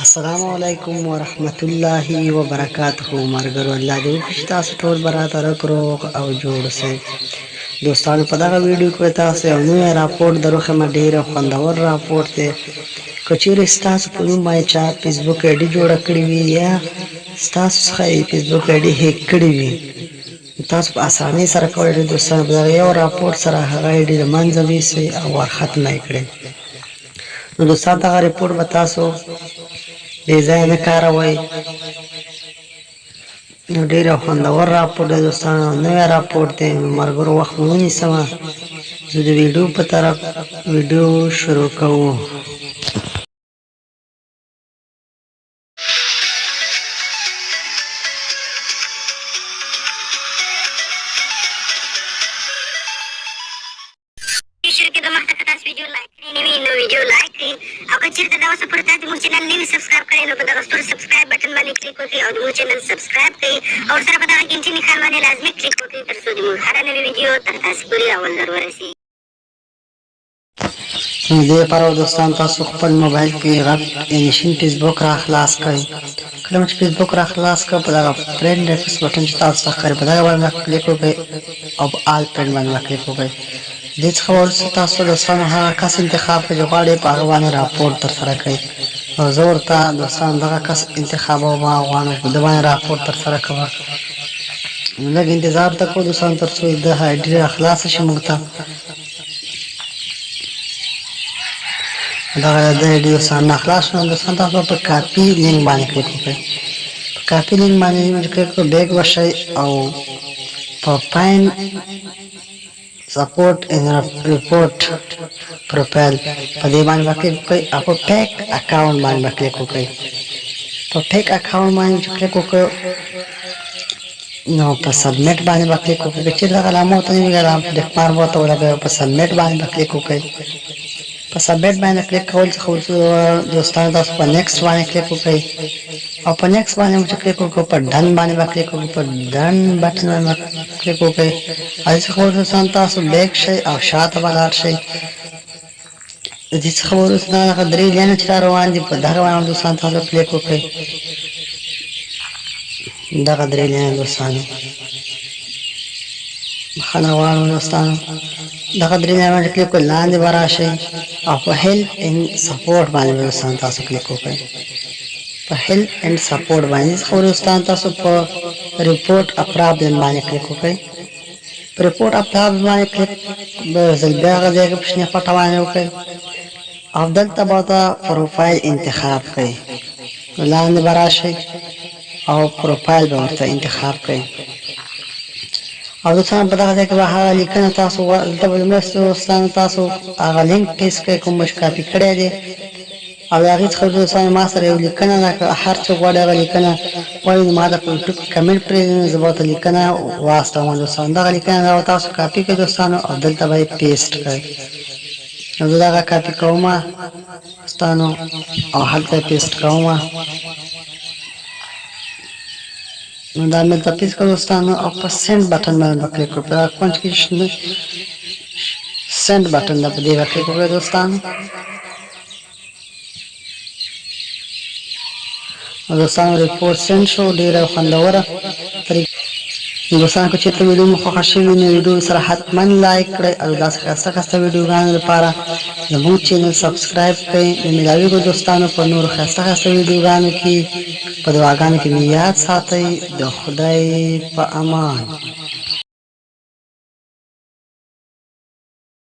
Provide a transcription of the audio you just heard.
السلام علیکم ورحمت الله وبرکاته. مرګرو الله دې وکړي تاسو ټول برابر کړو او جوړ سئ. دوستانو په دغه ویډیو کې تاسو یو نوی راپورټ دروخه ما ډیره خوندور راپورټ دی. که چیرې ستاسو په نوم باندې چا فیسبوک آی ډي جوړه کړې وي یا ستاسو څخه یې فیسبوک آی ډي هیک کړې وي، تاسو په اسانۍ سره کولی شئ دوستانو په دغه یو راپورټ سره هغه آی ډي له منځه ویسئ او ورختمه یې کړئ. نو دوستان دغه ریپورټ به تاسو بې ځایه نه کاروئ. نو ډېر خوندور راپورټ دی دوستانو، نوی راپورټ دی. نو ملګرو وخت مو ونیسمه، زه د ویډیو په طرف ویډیو شروع کوو. شرکت د مخته که تاسو ویډیو لایک کړئ نه وي نو ویډیو لایک کړئ، او که چېرته دا اوسه پورې تاسو زموږ چینل نه وي سبسکرایب کړی نو په دغه ستور سبسکرایب بټن باندې کلیک وکړئ او زموږ چینل سبسکرایب کړئ او ورسره په دغه ګنټۍ نښان باندې لازمي کلیک وکړئ تر څو زموږ هره نوې ویډیو تر تاسو پورې اول در ورسېږي. نو دې لپاره دوستان تاسو خپل موبایل کې غټ انیشن فیسبوک را خلاص کړئ. کله چې فیسبوک را خلاص کړئ په دغه فرینډ ریکویسټ بټن چې تاسو ته ښکاري په دغه باندې کلیک وکړئ او په آل فرینډ باندې کلیک وکړئ. دې څخه وروسته تاسو دوستانو هغه کس انتخاب کړئ چې غواړئ په هغه باندې راپورټ ترسره کړئ. او زه ورته دوستانو دغه کس انتخابوم او غواړم په ده باندې راپورټ ترسره کړم. نو لږ انتظار ته کوو دوستانو تر څو د آی ډي را خلاصه شي موږ ته. دغه د آی ډي دوستانو نه خلاص شو. دوستان تاسو په کاپي لینک باندې کلیک وکړئ. په کاپي لینک باندې کلیک وکړئ، بیک وشئ او په فایند سپورټ ان ریپورټ پروفایل په دې باندې کلیک وکړئ او په پیک اکاونټ باندې کلیک وکړئ. په پیک اکاونټ باندې کلیک وکړئ نو په سبمیټ باندې کلیک وکړئ. چې دغه علامه ورته نه وي علامه ډکمار به ورته ولګوئ. په سبمیټ باندې کلیک وکړئ. په سبمیټ باندې کلیک کول څخه وروسته دوستانو تاسو په نیکسټ باندې کلیک وکړئ او په نیکسټ باندې چې کلیک وکړو په ډن باندې کلیک وکړو، په ډن بټن باندې کلیک وکړئ. دې څخه وروسته تاسو بیک شئ او شاته به لاړ شئ. دې څخه وروسته دغه درې لینه چې روان دي په دغه باندې دوستانو تاسو کلیک وکړئ. دغه درې لینه دوستانو بخښنه غواړم دوستانو، دغه درې لینه باندې کلیک وکړئ، لاندې به راشئ او په هیلپ ان سپورټ باندې دوستانو تاسو کلیک وکړئ. په هیلپ اینډ سپورټ باندې څخه وروسته تاسو په ریپورټ ا پرابلم باندې کلیک وکړئ. په ریپورټ ا پرابلم باندې کلیک ځل بیا هغه ځای کې په شنه پټه باندې وکړئ او دلته به ورته پروفایل انتخاب کړئ. لاندې به راشئ او پروفایل به ورته انتخاب کړئ او دوستانو په دغه ځای کې به هغه لیکنه تاسو دلته به لومړی دوستانو تاسو هغه لینک پیسټ کړئ کوم چې کاپي کړی دی او د هغې څخه دوستانو ما سره یو لیکنه ده. که هر څوک غواړي هغه لیکنه غواړي نو ما ته په یوټیوب کې کمنټ پرېږدي نو زه به ورته لیکنه واستوم دوستانو. دغه لیکنه به تاسو کاپي کړئ دوستانو او دلته به یې پیسټ کړئ. نو زه دغه کاپي کوم دوستانو او هلته یې پیسټ کوم. نو دا مې دلته پیسټ کړ دوستانو او په سینډ بټن باندې کلیک وکړئ. په دغه کونج کې سینډ بټن ده، په دې به کلیک وکړئ دوستانو. دوستانو ریپورټ سینډ شو، ډېره خوندوره طریقه. دوستانو که چېرته ویډیو مو خوښه شوې نو ویډیو سره حتما لایک کړئ او داسې ښایسته ښایسته ویډیوګانو لپاره زموږ چینل سبسکرایب کړئ. نو ملاویږو دوستانو په نورو ښایسته ښایسته ویډیوګانو کې. په دعاګانو کې مې یاد ساتئ. د خدای په امان.